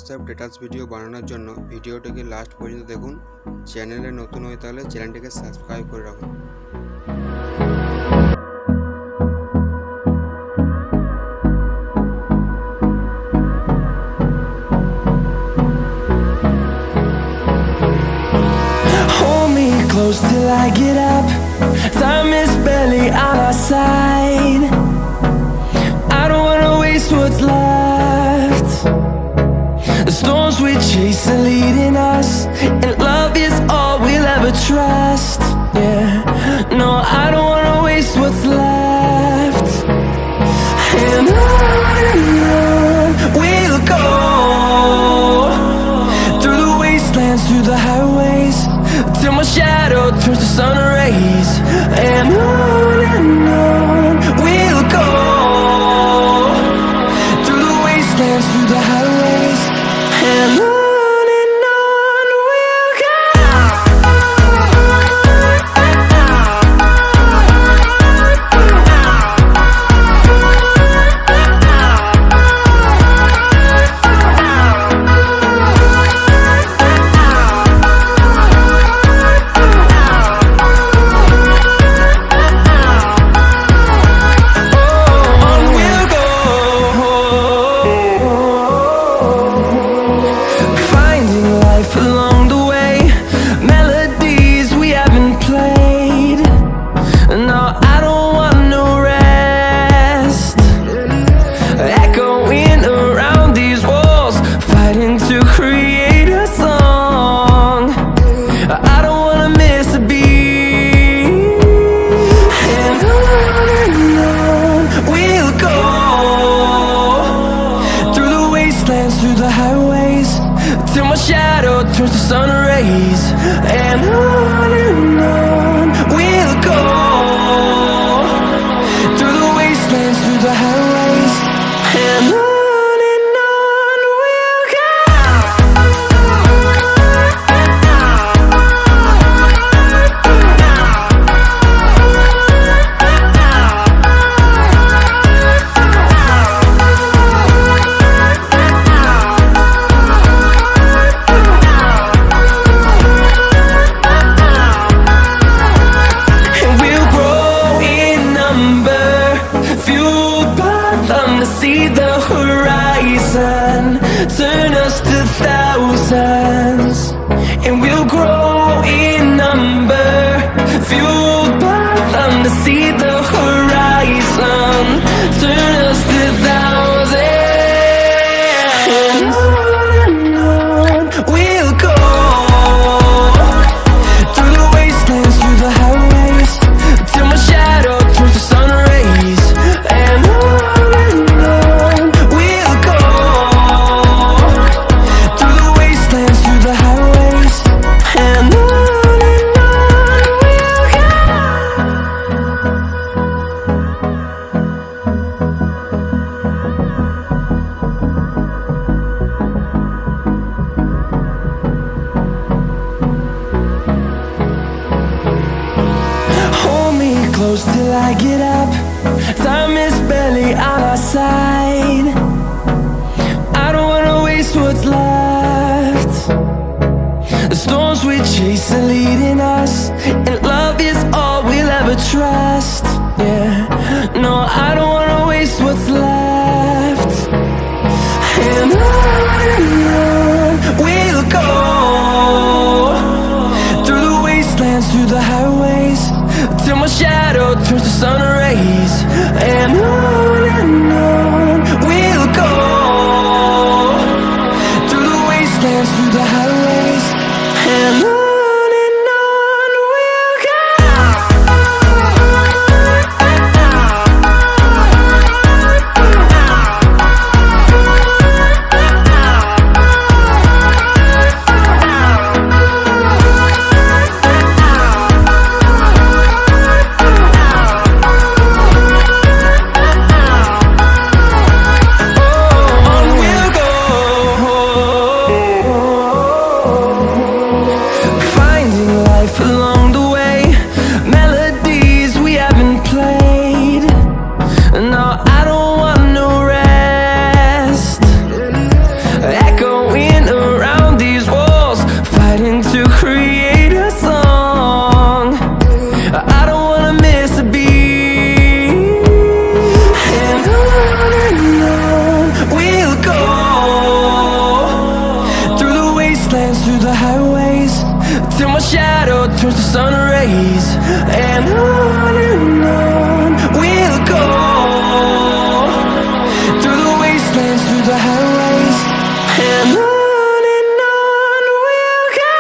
WhatsApp status video বানানোর জন্য ভিডিওটিকে লাস্ট পর্যন্ত দেখুন। চ্যানেলে নতুন হয়ে থাকলে চ্যানেলটিকে সাবস্ক্রাইব করে রাখুন। Hold me close till I get up. Time is barely on our side. I don't wanna waste what's left. The storms we chase are leading us, and love is all we'll ever trust. Yeah, no, I don't wanna waste what's left. And on we'll go, through the wastelands, through the highways, till my shadow turns to sun rays. And on we'll go, through the wastelands, through the highways, and on we'll go. Through the highways, till my shadow turns to sun rays. And on we'll go, through the wastelands, through the highways, and on we'll go. See the horizon, turn us to thousands, and we'll grow in number, fueled by them. To see the horizon, turn us to thousands, and on we'll go, through the wastelands, through the highways, till my shadow turns to sun rays. And close till I get up. Time is barely on our side. I don't wanna waste what's left. The storms we chase are leading us, and love is all we'll ever trust. Yeah, no, I don't wanna waste what's left. And on we'll go, through the wastelands, through the highways, till my shadow turns to sun rays. And on we'll go, through the wastelands, through the highways, and on we'll go. the highways, till my shadow turns to sun rays. And on we'll go, through the wastelands, through the highways. And on we'll go.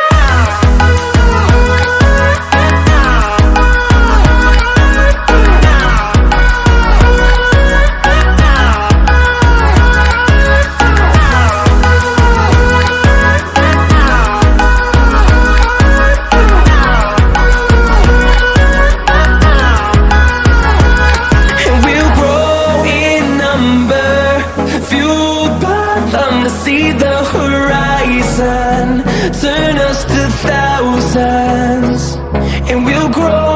See the horizon turn us to thousands, and we'll grow